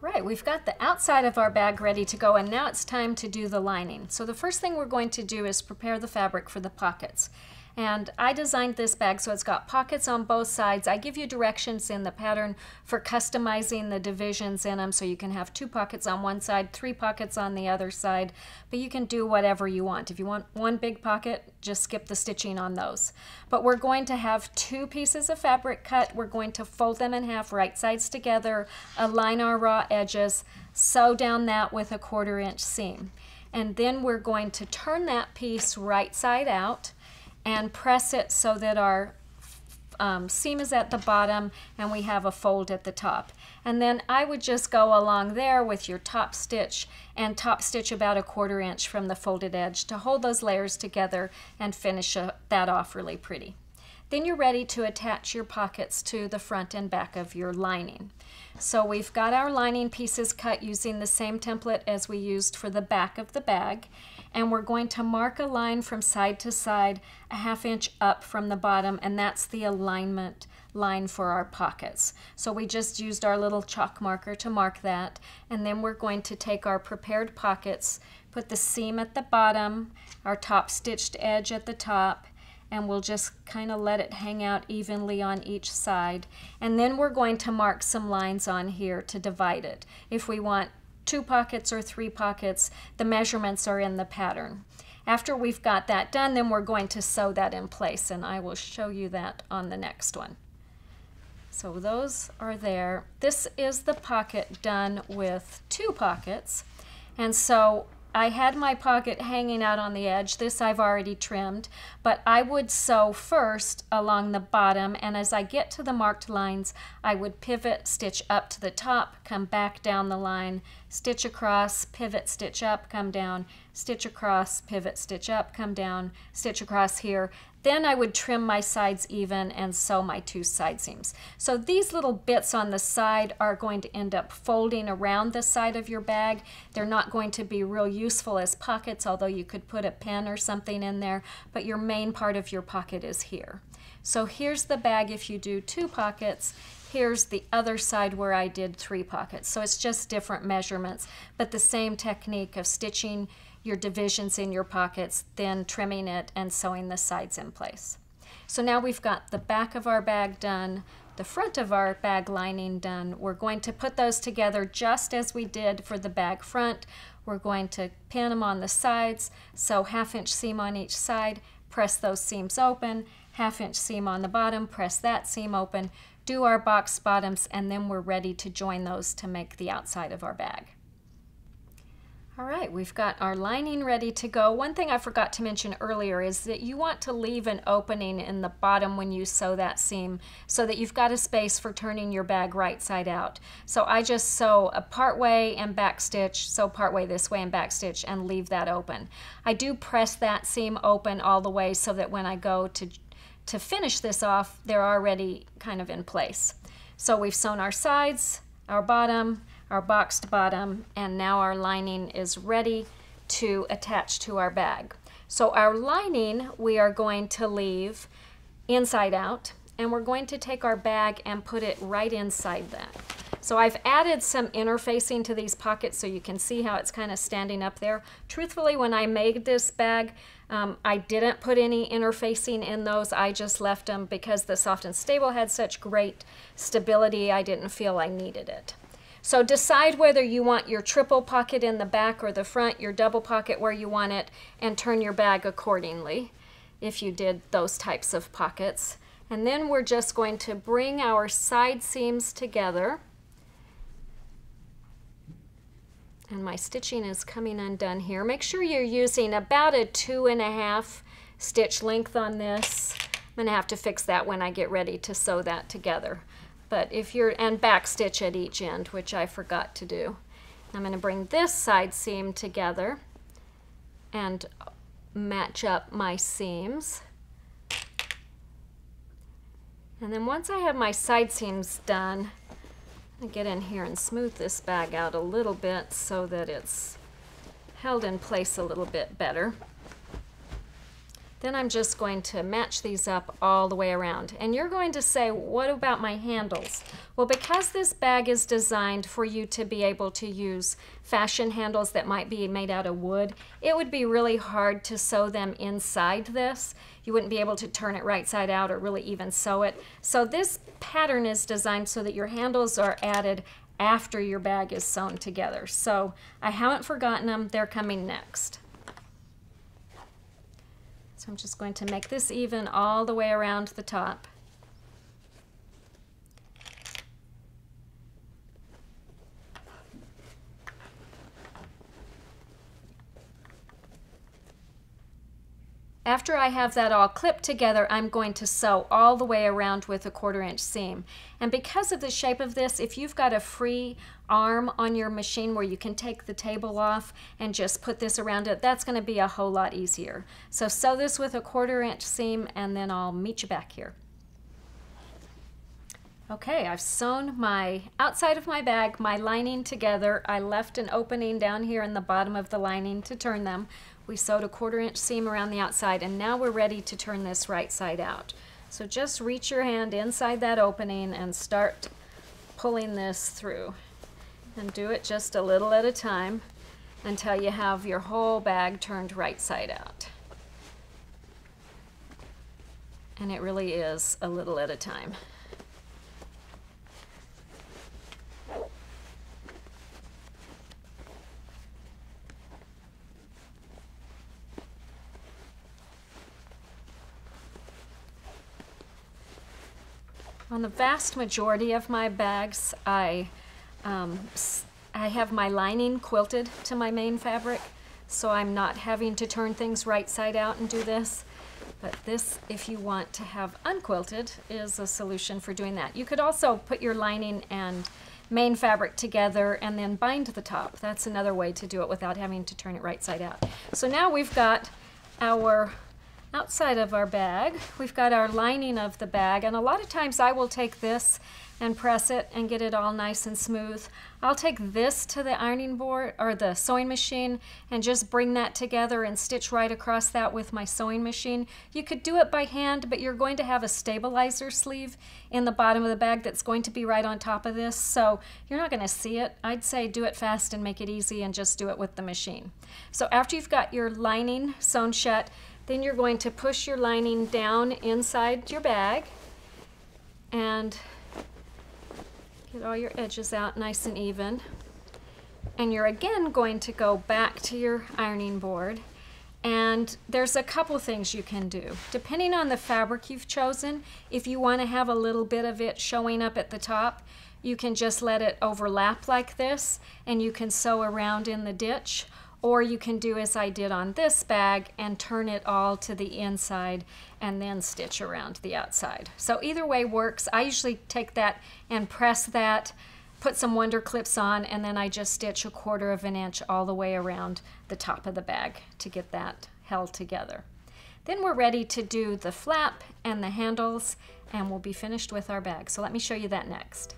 Right, we've got the outside of our bag ready to go, and now it's time to do the lining. So the first thing we're going to do is prepare the fabric for the pockets. And I designed this bag so it's got pockets on both sides. I give you directions in the pattern for customizing the divisions in them, so you can have 2 pockets on one side, 3 pockets on the other side, but you can do whatever you want. If you want one big pocket, just skip the stitching on those. But we're going to have 2 pieces of fabric cut. We're going to fold them in half, right sides together, align our raw edges, sew down that with a 1/4 inch seam. And then we're going to turn that piece right side out and press it so that our seam is at the bottom and we have a fold at the top. And then I would just go along there with your top stitch and top stitch about a 1/4 inch from the folded edge to hold those layers together and finish that off really pretty. Then you're ready to attach your pockets to the front and back of your lining. So we've got our lining pieces cut using the same template as we used for the back of the bag, and we're going to mark a line from side to side a 1/2 inch up from the bottom, and that's the alignment line for our pockets. So we just used our little chalk marker to mark that, and then we're going to take our prepared pockets, put the seam at the bottom, our top stitched edge at the top, and we'll just kind of let it hang out evenly on each side. And then we're going to mark some lines on here to divide it. If we want 2 pockets or 3 pockets, the measurements are in the pattern. After we've got that done, then we're going to sew that in place, and I will show you that on the next one. So those are there. This is the pocket done with 2 pockets, and so I had my pocket hanging out on the edge. This I've already trimmed, but I would sew first along the bottom, and as I get to the marked lines, I would pivot, stitch up to the top, come back down the line, stitch across, pivot, stitch up, come down, stitch across, pivot, stitch up, come down, stitch across here. Then I would trim my sides even and sew my 2 side seams. So these little bits on the side are going to end up folding around the side of your bag. They're not going to be real useful as pockets, although you could put a pen or something in there, but your main part of your pocket is here. So here's the bag if you do 2 pockets. Here's the other side where I did 3 pockets. So it's just different measurements, but the same technique of stitching your divisions in your pockets, then trimming it and sewing the sides in place. So now we've got the back of our bag done, the front of our bag lining done. We're going to put those together just as we did for the bag front. We're going to pin them on the sides, sew 1/2 inch seam on each side, press those seams open, 1/2 inch seam on the bottom, press that seam open, do our box bottoms, and then we're ready to join those to make the outside of our bag. All right, we've got our lining ready to go. One thing I forgot to mention earlier is that you want to leave an opening in the bottom when you sew that seam so that you've got a space for turning your bag right side out. So I just sew a part way and back stitch, sew part way this way and back stitch, and leave that open. I do press that seam open all the way so that when I go to finish this off, they're already kind of in place. So we've sewn our sides, our bottom, our boxed bottom, and now our lining is ready to attach to our bag. So our lining we are going to leave inside out, and we're going to take our bag and put it right inside that. So I've added some interfacing to these pockets so you can see how it's kind of standing up there. Truthfully, when I made this bag, I didn't put any interfacing in those. I just left them because the Soft and Stable had such great stability. I didn't feel I needed it. So decide whether you want your triple pocket in the back or the front, your double pocket where you want it, and turn your bag accordingly if you did those types of pockets. And then we're just going to bring our side seams together. And my stitching is coming undone here. Make sure you're using about a 2.5 stitch length on this. I'm going to have to fix that when I get ready to sew that together. But if you're, and back stitch at each end, which I forgot to do. I'm going to bring this side seam together and match up my seams. And then once I have my side seams done, I'm going to get in here and smooth this bag out a little bit so that it's held in place a little bit better. Then I'm just going to match these up all the way around. And you're going to say, what about my handles? Well, because this bag is designed for you to be able to use fashion handles that might be made out of wood, it would be really hard to sew them inside this. You wouldn't be able to turn it right side out or really even sew it. So this pattern is designed so that your handles are added after your bag is sewn together. So I haven't forgotten them, they're coming next. So I'm just going to make this even all the way around the top. After I have that all clipped together, I'm going to sew all the way around with a 1/4 inch seam. And because of the shape of this, if you've got a free arm on your machine where you can take the table off and just put this around it, that's going to be a whole lot easier. So sew this with a 1/4 inch seam, and then I'll meet you back here. Okay, I've sewn my outside of my bag, my lining together. I left an opening down here in the bottom of the lining to turn them. We sewed a 1/4 inch seam around the outside, and now we're ready to turn this right side out. So just reach your hand inside that opening and start pulling this through. And do it just a little at a time until you have your whole bag turned right side out. And it really is a little at a time. On the vast majority of my bags, I have my lining quilted to my main fabric, so I'm not having to turn things right side out and do this. But this, if you want to have unquilted, is a solution for doing that. You could also put your lining and main fabric together and then bind the top. That's another way to do it without having to turn it right side out. So now we've got our outside of our bag, we've got our lining of the bag, and a lot of times I will take this and press it and get it all nice and smooth. I'll take this to the ironing board or the sewing machine and just bring that together and stitch right across that with my sewing machine. You could do it by hand, but you're going to have a stabilizer sleeve in the bottom of the bag that's going to be right on top of this, so you're not going to see it. I'd say do it fast and make it easy and just do it with the machine. So after you've got your lining sewn shut, then you're going to push your lining down inside your bag and get all your edges out nice and even. And you're again going to go back to your ironing board, and there's a couple things you can do. Depending on the fabric you've chosen, if you want to have a little bit of it showing up at the top, you can just let it overlap like this and you can sew around in the ditch. Or you can do as I did on this bag and turn it all to the inside and then stitch around the outside. So either way works. I usually take that and press that, put some Wonder Clips on, and then I just stitch a 1/4 inch all the way around the top of the bag to get that held together. Then we're ready to do the flap and the handles, and we'll be finished with our bag. So let me show you that next.